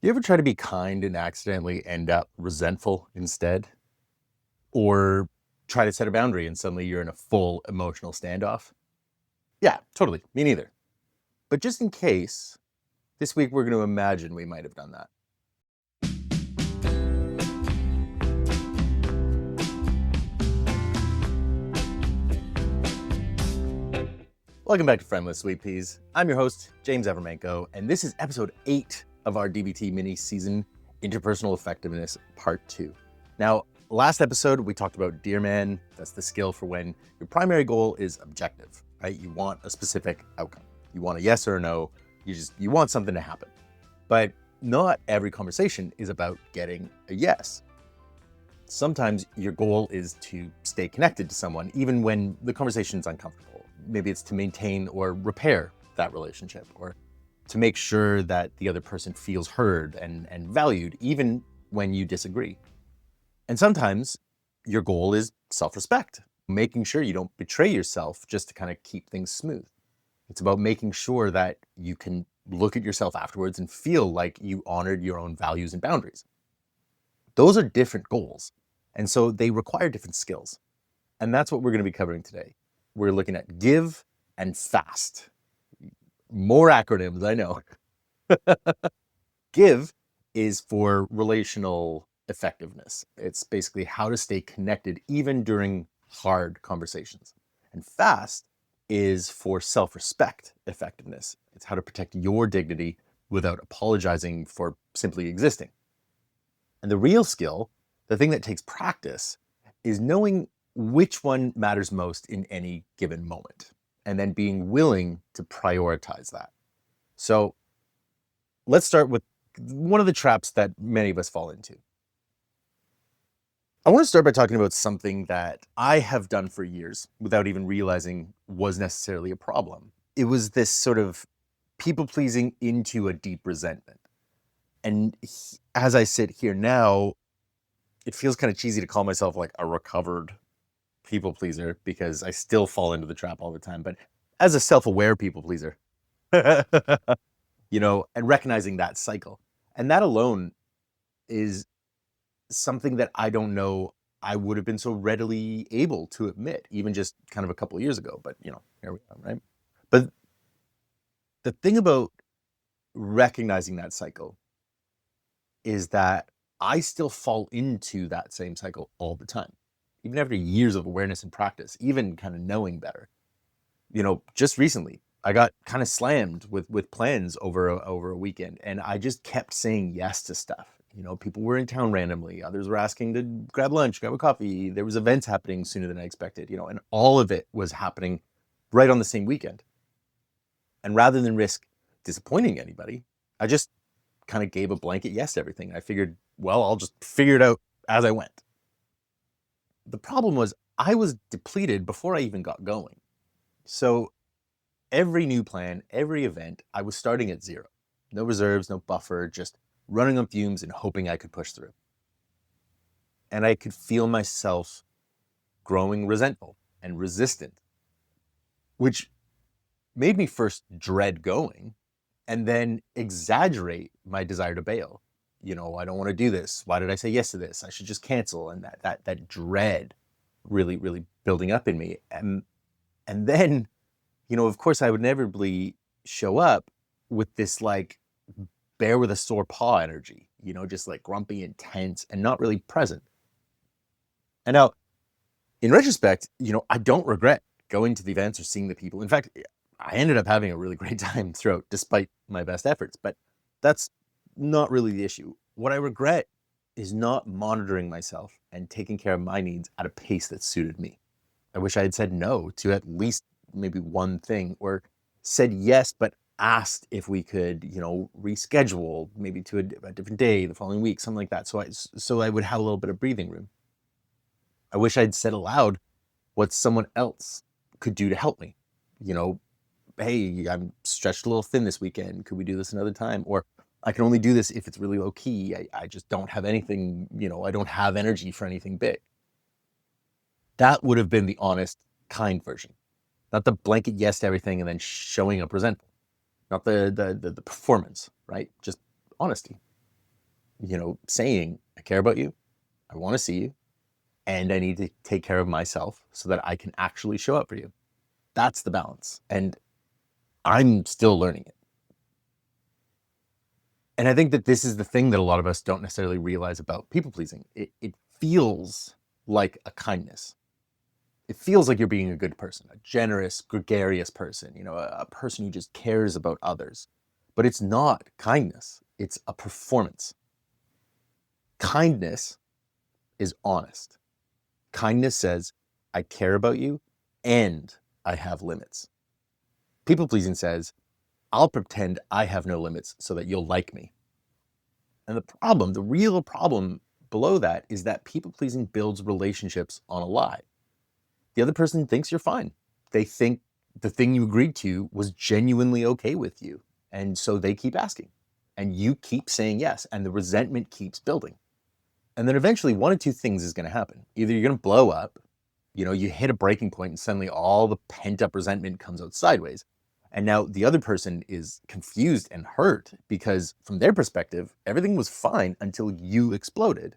Do you ever try to be kind and accidentally end up resentful instead? Or try to set a boundary and suddenly you're in a full emotional standoff? Yeah, totally. Me neither. But just in case, this week we're going to imagine we might have done that. Welcome back to Friendless Sweet Peas. I'm your host, James Evermanko, and this is episode 8 of our DBT mini-season, Interpersonal Effectiveness Part 2. Now, last episode, we talked about Dearman. That's the skill for when your primary goal is objective, right? You want a specific outcome. You want a yes or a no. You want something to happen. But not every conversation is about getting a yes. Sometimes your goal is to stay connected to someone, even when the conversation is uncomfortable. Maybe it's to maintain or repair that relationship, or to make sure that the other person feels heard and valued, even when you disagree. And sometimes your goal is self-respect, making sure you don't betray yourself just to kind of keep things smooth. It's about making sure that you can look at yourself afterwards and feel like you honored your own values and boundaries. Those are different goals, and so they require different skills. And that's what we're going to be covering today. We're looking at give and fast. More acronyms, I know. Give is for relational effectiveness. It's basically how to stay connected even during hard conversations. And fast is for self-respect effectiveness. It's how to protect your dignity without apologizing for simply existing. And the real skill, the thing that takes practice, is knowing which one matters most in any given moment, and then being willing to prioritize that. So let's start with one of the traps that many of us fall into. I want to start by talking about something that I have done for years without even realizing was necessarily a problem. It was this sort of people-pleasing into a deep resentment. And as I sit here now, it feels kind of cheesy to call myself like a recovered people pleaser because I still fall into the trap all the time. But as a self-aware people pleaser, and recognizing that cycle. And that alone is something that I don't know I would have been so readily able to admit, even just kind of a couple of years ago. But, here we are, right? But the thing about recognizing that cycle is that I still fall into that same cycle all the time, even after years of awareness and practice, even kind of knowing better. Just recently, I got kind of slammed with plans over a weekend, and I just kept saying yes to stuff. People were in town randomly. Others were asking to grab lunch, grab a coffee. There was events happening sooner than I expected, and all of it was happening right on the same weekend. And rather than risk disappointing anybody, I just kind of gave a blanket yes to everything. I figured, well, I'll just figure it out as I went. The problem was I was depleted before I even got going. So every new plan, every event, I was starting at zero. No reserves, no buffer, just running on fumes and hoping I could push through. And I could feel myself growing resentful and resistant, which made me first dread going and then exaggerate my desire to bail. I don't want to do this. Why did I say yes to this? I should just cancel. And that dread really, really building up in me. And then, of course, I would inevitably show up with this like bear with a sore paw energy, just like grumpy and tense and not really present. And now, in retrospect, I don't regret going to the events or seeing the people. In fact, I ended up having a really great time throughout, despite my best efforts. But that's not really the issue. What I regret is not monitoring myself and taking care of my needs at a pace that suited me. I wish I had said no to at least maybe one thing, or said yes, but asked if we could, reschedule maybe to a different day the following week, something like that. So I would have a little bit of breathing room. I wish I'd said aloud what someone else could do to help me. Hey, I'm stretched a little thin this weekend. Could we do this another time? Or I can only do this if it's really low key. I just don't have anything, I don't have energy for anything big. That would have been the honest, kind version. Not the blanket yes to everything and then showing up resentful. Not the performance, right? Just honesty. saying, I care about you, I want to see you, and I need to take care of myself so that I can actually show up for you. That's the balance. And I'm still learning it. And I think that this is the thing that a lot of us don't necessarily realize about people pleasing. It feels like a kindness. It feels like you're being a good person, a generous, gregarious person, a person who just cares about others. But it's not kindness. It's a performance. Kindness is honest. Kindness says, I care about you and I have limits. People pleasing says, I'll pretend I have no limits so that you'll like me. And the real problem below that is that people pleasing builds relationships on a lie. The other person thinks you're fine. They think the thing you agreed to was genuinely okay with you. And so they keep asking. And you keep saying yes. And the resentment keeps building. And then eventually one of two things is going to happen. Either you're going to blow up, you hit a breaking point and suddenly all the pent up resentment comes out sideways. And now the other person is confused and hurt because from their perspective, everything was fine until you exploded.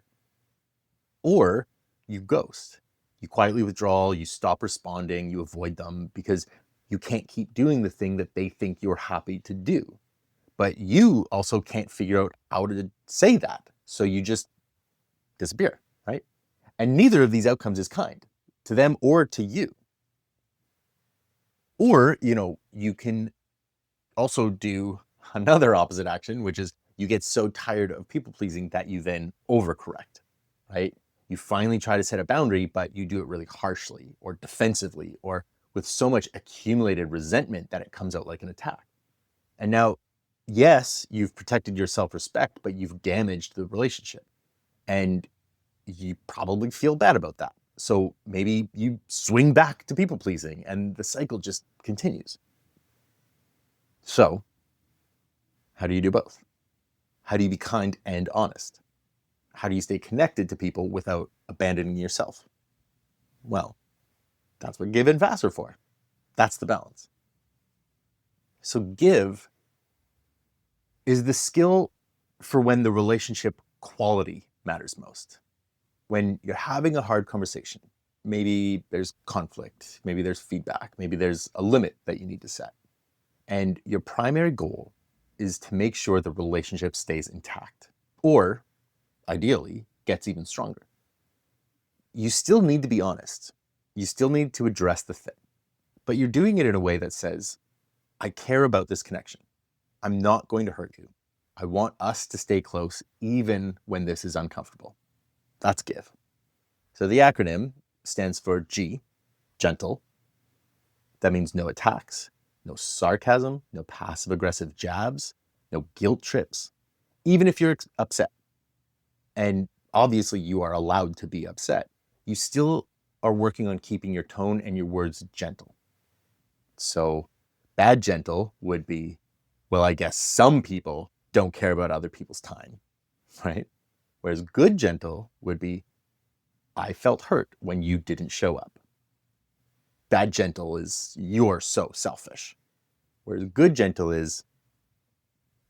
Or you ghost. You quietly withdraw, you stop responding, you avoid them because you can't keep doing the thing that they think you're happy to do. But you also can't figure out how to say that. So you just disappear, right? And neither of these outcomes is kind to them or to you. Or, you can also do another opposite action, which is you get so tired of people pleasing that you then overcorrect, right? You finally try to set a boundary, but you do it really harshly or defensively or with so much accumulated resentment that it comes out like an attack. And now, yes, you've protected your self-respect, but you've damaged the relationship. And you probably feel bad about that. So maybe you swing back to people pleasing and the cycle just continues. So how do you do both? How do you be kind and honest? How do you stay connected to people without abandoning yourself? Well, that's what give and fast are for. That's the balance. So give is the skill for when the relationship quality matters most. When you're having a hard conversation, maybe there's conflict, maybe there's feedback, maybe there's a limit that you need to set. And your primary goal is to make sure the relationship stays intact, or ideally gets even stronger. You still need to be honest. You still need to address the thing, but you're doing it in a way that says, I care about this connection. I'm not going to hurt you. I want us to stay close even when this is uncomfortable. That's give. So the acronym stands for G, gentle. That means no attacks, no sarcasm, no passive-aggressive jabs, no guilt trips, even if you're upset. And obviously you are allowed to be upset. You still are working on keeping your tone and your words gentle. So bad gentle would be, well, I guess some people don't care about other people's time, right? Whereas good gentle would be, I felt hurt when you didn't show up. Bad gentle is, you're so selfish. Whereas good gentle is,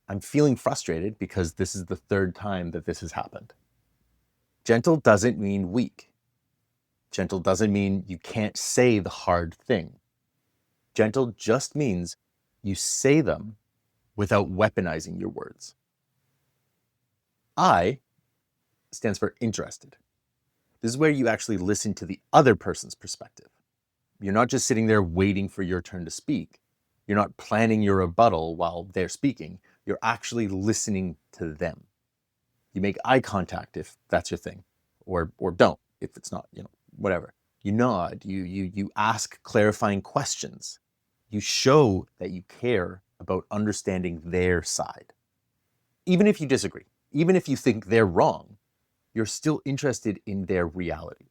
I'm feeling frustrated because this is the third time that this has happened. Gentle doesn't mean weak. Gentle doesn't mean you can't say the hard thing. Gentle just means you say them without weaponizing your words. I stands for interested. This is where you actually listen to the other person's perspective. You're not just sitting there waiting for your turn to speak. You're not planning your rebuttal while they're speaking. You're actually listening to them. You make eye contact if that's your thing, or don't if it's not, whatever. You nod, you ask clarifying questions. You show that you care about understanding their side. Even if you disagree, even if you think they're wrong, you're still interested in their reality.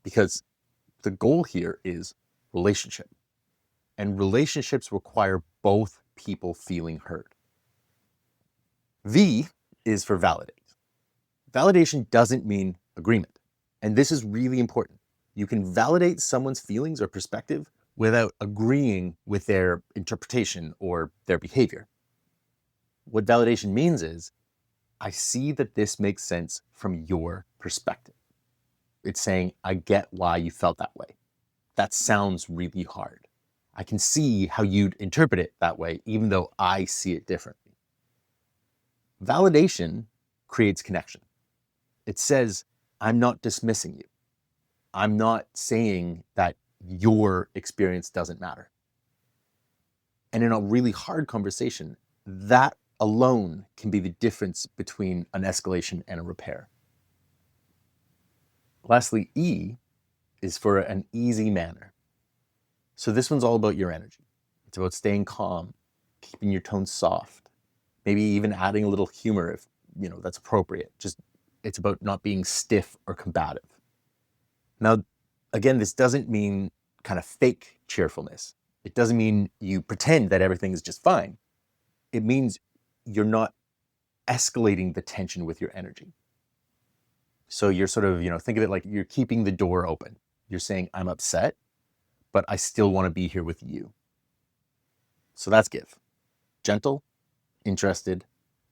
Because the goal here is relationship. And relationships require both people feeling heard. V is for validate. Validation doesn't mean agreement. And this is really important. You can validate someone's feelings or perspective without agreeing with their interpretation or their behavior. What validation means is, I see that this makes sense from your perspective. It's saying, I get why you felt that way. That sounds really hard. I can see how you'd interpret it that way, even though I see it differently. Validation creates connection. It says, I'm not dismissing you. I'm not saying that your experience doesn't matter. And in a really hard conversation, that alone can be the difference between an escalation and a repair. Lastly, E is for an easy manner. So this one's all about your energy. It's about staying calm, keeping your tone soft, maybe even adding a little humor if, that's appropriate. Just, it's about not being stiff or combative. Now, again, this doesn't mean kind of fake cheerfulness. It doesn't mean you pretend that everything is just fine. It means you're not escalating the tension with your energy. So you're sort of, think of it like you're keeping the door open. You're saying, I'm upset, but I still want to be here with you. So that's give. Gentle, interested,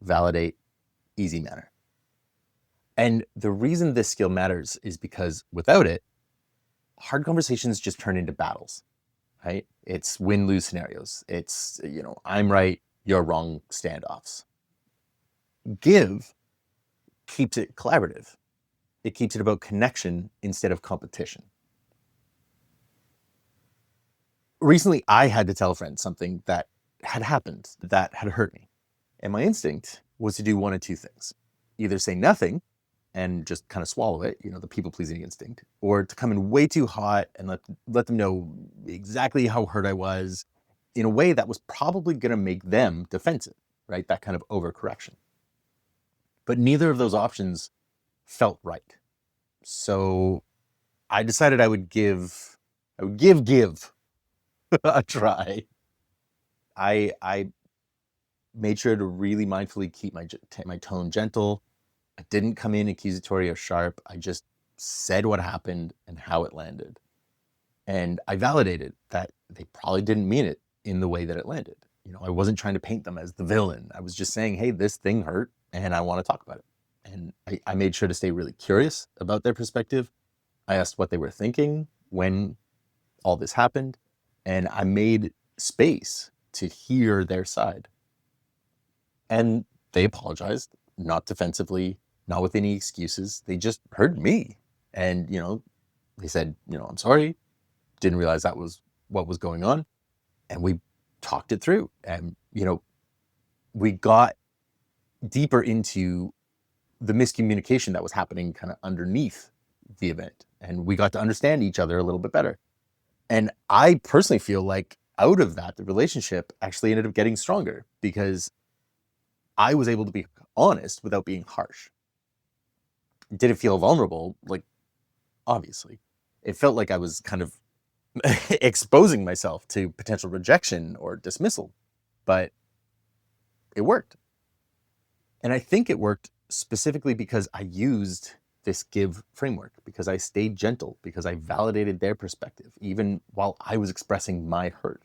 validate, easy manner. And the reason this skill matters is because without it, hard conversations just turn into battles, right? It's win-lose scenarios. It's, I'm right, you're wrong standoffs. Give keeps it collaborative. It keeps it about connection instead of competition. Recently, I had to tell a friend something that had happened that had hurt me. And my instinct was to do one of two things. Either say nothing and just kind of swallow it, the people-pleasing instinct, or to come in way too hot and let them know exactly how hurt I was in a way that was probably going to make them defensive, right? That kind of overcorrection. But neither of those options felt right. So I decided I would give a try. I made sure to really mindfully keep my tone gentle. I didn't come in accusatory or sharp. I just said what happened and how it landed. And I validated that they probably didn't mean it in the way that it landed. I wasn't trying to paint them as the villain. I was just saying, hey, this thing hurt and I want to talk about it. And I made sure to stay really curious about their perspective. I asked what they were thinking when all this happened. And I made space to hear their side. And they apologized, not defensively, not with any excuses. They just heard me. And, they said, I'm sorry, didn't realize that was what was going on. And we talked it through. And, we got deeper into the miscommunication that was happening kind of underneath the event. And we got to understand each other a little bit better. And I personally feel like out of that, the relationship actually ended up getting stronger because I was able to be honest without being harsh. Did it feel vulnerable? Like, obviously. It felt like I was kind of exposing myself to potential rejection or dismissal, but it worked. And I think it worked specifically because I used this give framework, because I stayed gentle, because I validated their perspective, even while I was expressing my hurt.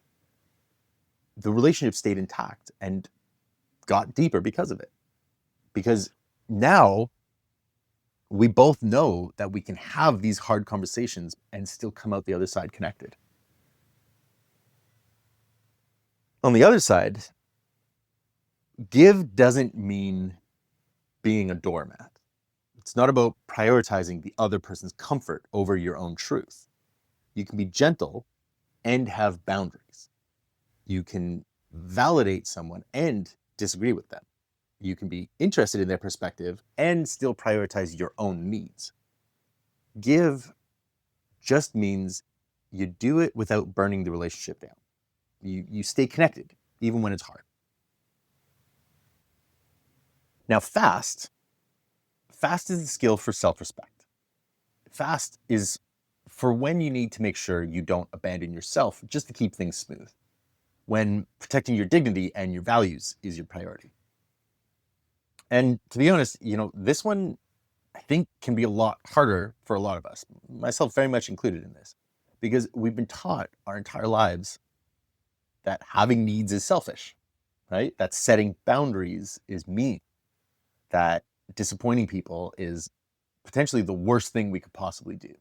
The relationship stayed intact and got deeper because of it. Because now we both know that we can have these hard conversations and still come out the other side connected. On the other side, give doesn't mean being a doormat. It's not about prioritizing the other person's comfort over your own truth. You can be gentle and have boundaries. You can validate someone and disagree with them. You can be interested in their perspective and still prioritize your own needs. Give just means you do it without burning the relationship down. You stay connected, even when it's hard. Now, fast is a skill for self-respect. Fast is for when you need to make sure you don't abandon yourself just to keep things smooth. When protecting your dignity and your values is your priority. And to be honest, this one I think can be a lot harder for a lot of us, myself very much included in this, because we've been taught our entire lives that having needs is selfish, right? That setting boundaries is mean, that disappointing people is potentially the worst thing we could possibly do.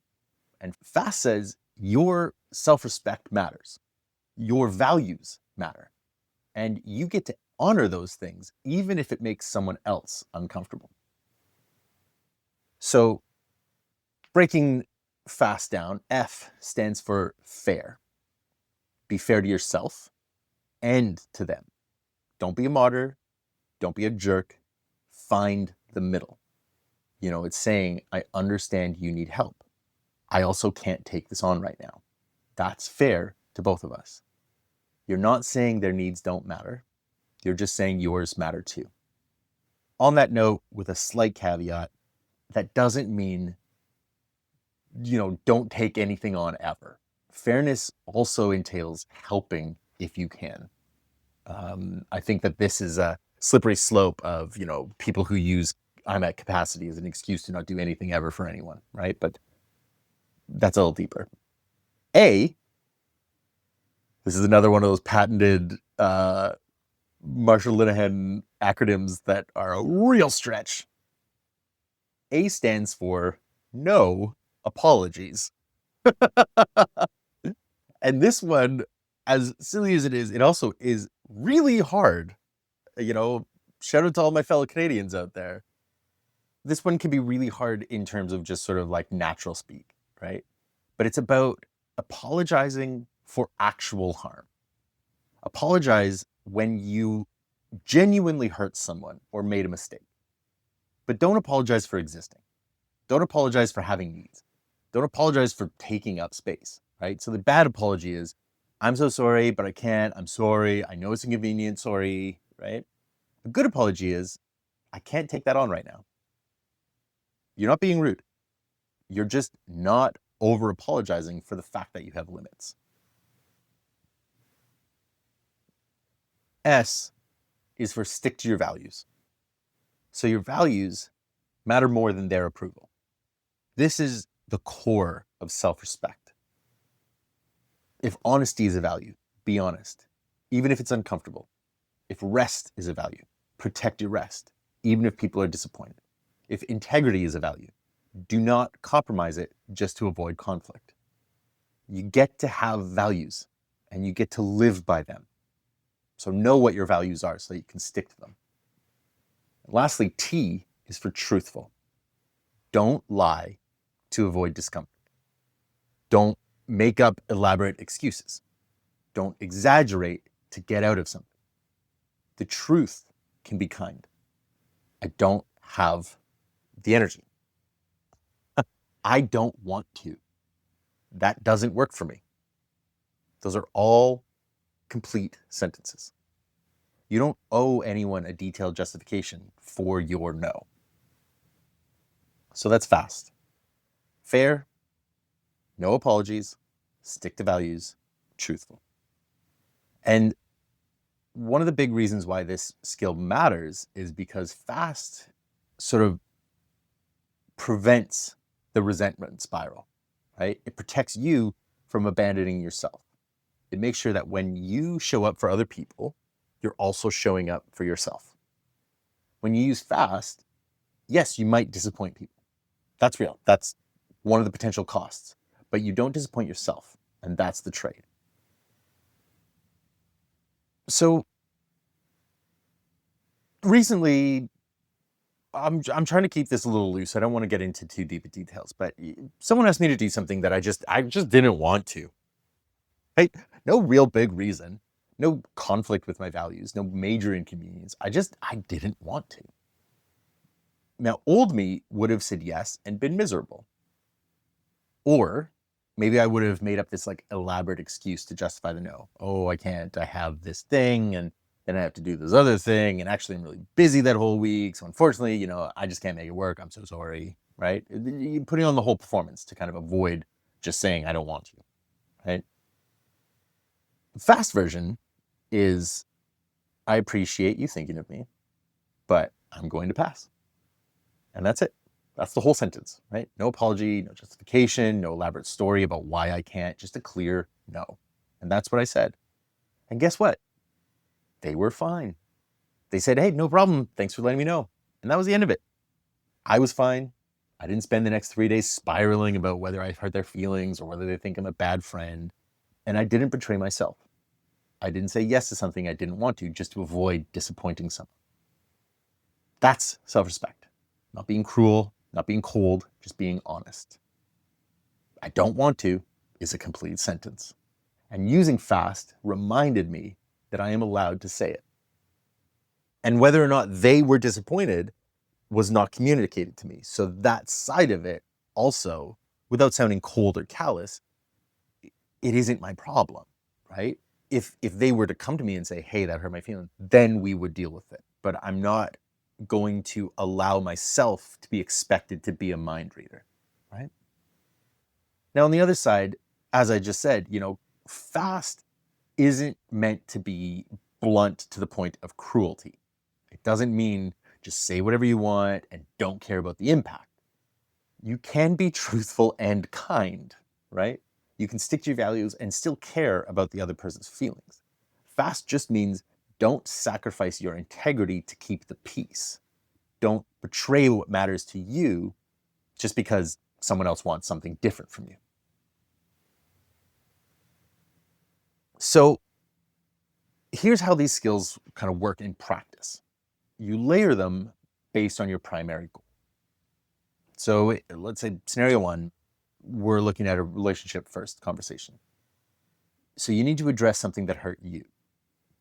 And fast says your self-respect matters. Your values matter. And you get to honor those things, even if it makes someone else uncomfortable. So breaking fast down, F stands for fair. Be fair to yourself and to them. Don't be a martyr. Don't be a jerk. Find the middle. It's saying, I understand you need help. I also can't take this on right now. That's fair to both of us. You're not saying their needs don't matter. You're just saying yours matter too. On that note, with a slight caveat, that doesn't mean, don't take anything on ever. Fairness also entails helping if you can. I think that this is a slippery slope of, people who use I'm at capacity as an excuse to not do anything ever for anyone, right? But that's a little deeper. A, this is another one of those patented Marshall Linehan acronyms that are a real stretch. A stands for no apologies. And this one, as silly as it is, it also is really hard. Shout out to all my fellow Canadians out there. This one can be really hard in terms of just sort of like natural speak, right? But it's about apologizing for actual harm. Apologize when you genuinely hurt someone or made a mistake. But don't apologize for existing. Don't apologize for having needs. Don't apologize for taking up space, right? So the bad apology is, I'm so sorry, but I can't. I'm sorry. I know it's inconvenient. Sorry, right? A good apology is, I can't take that on right now. You're not being rude. You're just not over apologizing for the fact that you have limits. S is for stick to your values. So your values matter more than their approval. This is the core of self-respect. If honesty is a value, be honest, even if it's uncomfortable. If rest is a value, protect your rest, even if people are disappointed. If integrity is a value, do not compromise it just to avoid conflict. You get to have values and you get to live by them. So know what your values are so that you can stick to them. And lastly, T is for truthful. Don't lie to avoid discomfort. Don't make up elaborate excuses. Don't exaggerate to get out of something. The truth can be kind. I don't have the energy. I don't want to. That doesn't work for me. Those are all complete sentences. You don't owe anyone a detailed justification for your no. So that's fast. Fair, no apologies, stick to values, truthful. And one of the big reasons why this skill matters is because fast sort of prevents the resentment spiral, right? It protects you from abandoning yourself. It makes sure that when you show up for other people, you're also showing up for yourself. When you use fast, yes, you might disappoint people. That's real. That's one of the potential costs. But you don't disappoint yourself, and that's the trade. So recently, I'm trying to keep this a little loose. I don't want to get into too deep details, but someone asked me to do something that I just didn't want to. Right? No real big reason, no conflict with my values, no major inconvenience. I didn't want to. Now, old me would have said yes and been miserable. Or maybe I would have made up this like elaborate excuse to justify the no. Oh, I can't. I have this thing and then I have to do this other thing. And actually I'm really busy that whole week. So unfortunately, I just can't make it work. I'm so sorry, right? You're putting on the whole performance to kind of avoid just saying, I don't want to, right? The fast version is, I appreciate you thinking of me, but I'm going to pass. And that's it. That's the whole sentence, right? No apology, no justification, no elaborate story about why I can't, just a clear no. And that's what I said. And guess what? They were fine. They said, hey, no problem. Thanks for letting me know. And that was the end of it. I was fine. I didn't spend the next 3 days spiraling about whether I hurt their feelings or whether they think I'm a bad friend. And I didn't betray myself. I didn't say yes to something I didn't want to just to avoid disappointing someone. That's self-respect. Not being cruel, not being cold, just being honest. I don't want to is a complete sentence. And using fast reminded me that I am allowed to say it. And whether or not they were disappointed was not communicated to me. So that side of it also, without sounding cold or callous, it isn't my problem, right? If they were to come to me and say, hey, that hurt my feelings, then we would deal with it. But I'm not going to allow myself to be expected to be a mind reader, right? Now, on the other side, as I just said, fast isn't meant to be blunt to the point of cruelty. It doesn't mean just say whatever you want and don't care about the impact. You can be truthful and kind, right? You can stick to your values and still care about the other person's feelings. Fast just means don't sacrifice your integrity to keep the peace. Don't betray what matters to you just because someone else wants something different from you. So here's how these skills kind of work in practice. You layer them based on your primary goal. So let's say scenario one, we're looking at a relationship first conversation. So you need to address something that hurt you,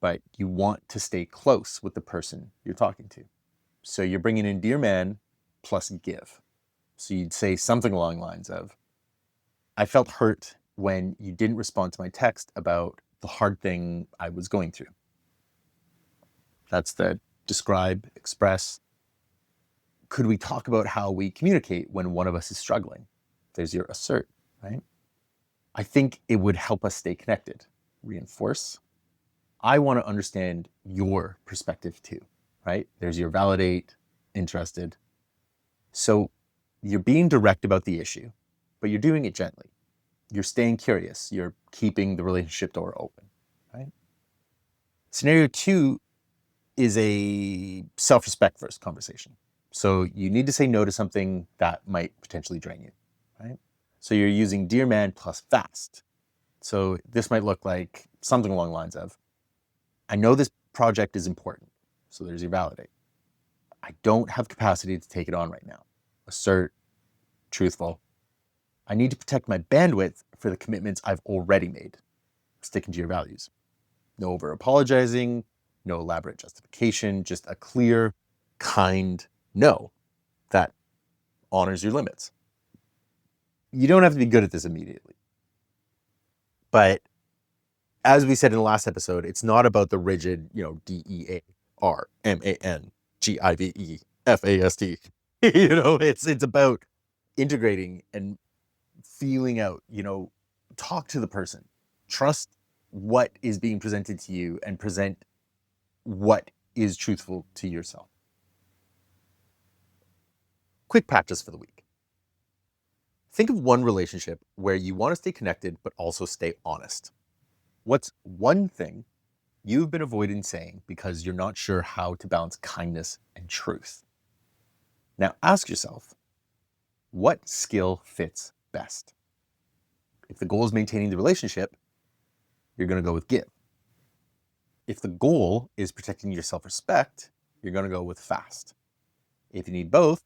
but you want to stay close with the person you're talking to. So you're bringing in Dearman plus give. So you'd say something along the lines of, I felt hurt when you didn't respond to my text about the hard thing I was going through. That's the describe, express. Could we talk about how we communicate when one of us is struggling? There's your assert, right? I think it would help us stay connected. Reinforce. I want to understand your perspective too, right? There's your validate, interested. So you're being direct about the issue, but you're doing it gently. You're staying curious. You're keeping the relationship door open, right? Scenario two is a self-respect first conversation. So you need to say no to something that might potentially drain you, right? So you're using Dearman plus fast. So this might look like something along the lines of, I know this project is important. So there's your validate. I don't have capacity to take it on right now. Assert, truthful. I need to protect my bandwidth for the commitments I've already made. Sticking to your values. No over apologizing, no elaborate justification, just a clear, kind no that honors your limits. You don't have to be good at this immediately. But as we said in the last episode, it's not about the rigid, DEARMANGIVEFAST. It's about integrating and feeling out, talk to the person, trust what is being presented to you and present what is truthful to yourself. Quick practice for the week. Think of one relationship where you want to stay connected, but also stay honest. What's one thing you've been avoiding saying because you're not sure how to balance kindness and truth? Now ask yourself, what skill fits best? If the goal is maintaining the relationship, you're going to go with give. If the goal is protecting your self-respect, you're going to go with fast. If you need both,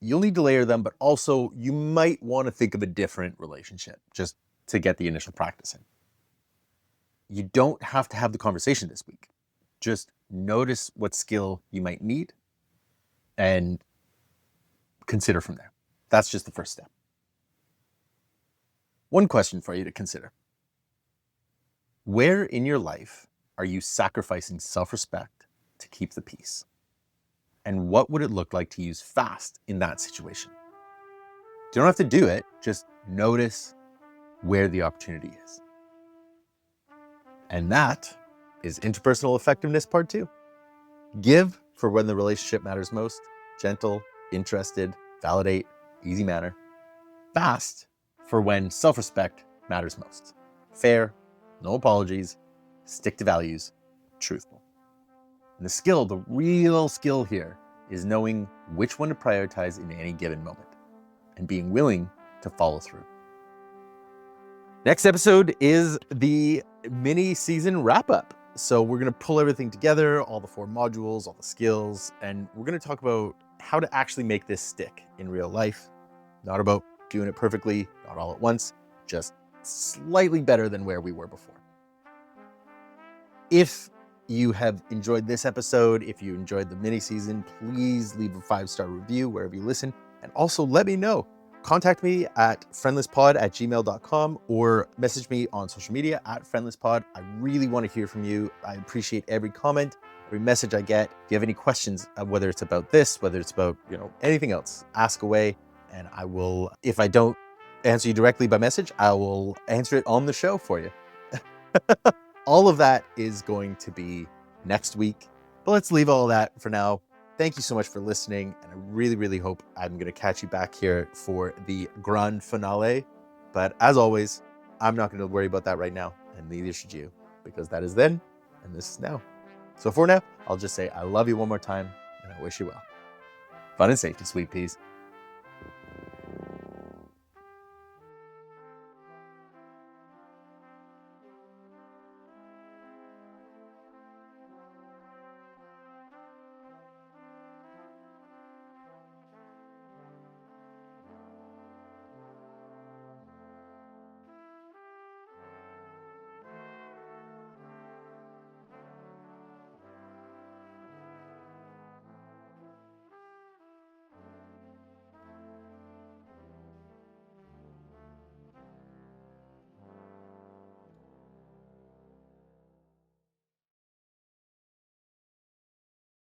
you'll need to layer them, but also you might want to think of a different relationship just to get the initial practice in. You don't have to have the conversation this week. Just notice what skill you might need and consider from there. That's just the first step. One question for you to consider. Where in your life are you sacrificing self-respect to keep the peace? And what would it look like to use fast in that situation? You don't have to do it, just notice where the opportunity is. And that is interpersonal effectiveness part 2. Give for when the relationship matters most, gentle, interested, validate, easy manner. Fast for when self-respect matters most. Fair, no apologies, stick to values, truthful. And the real skill here is knowing which one to prioritize in any given moment and being willing to follow through. Next episode is the mini season wrap up. So we're going to pull everything together, all the 4 modules, all the skills, and we're going to talk about how to actually make this stick in real life. Not about doing it perfectly, not all at once, just slightly better than where we were before. If you have enjoyed this episode, if you enjoyed the mini season, please leave a 5-star review wherever you listen. And also let me know. Contact me at friendlesspod@gmail.com or message me on social media at friendlesspod. I really want to hear from you. I appreciate every comment, every message I get. If you have any questions, whether it's about this, whether it's about, anything else, ask away. And I will, if I don't answer you directly by message, I will answer it on the show for you. All of that is going to be next week. But let's leave all that for now. Thank you so much for listening, and I really, really hope I'm going to catch you back here for the grand finale. But as always, I'm not going to worry about that right now, and neither should you, because that is then, and this is now. So for now, I'll just say I love you one more time, and I wish you well. Fun and safety, sweet peas.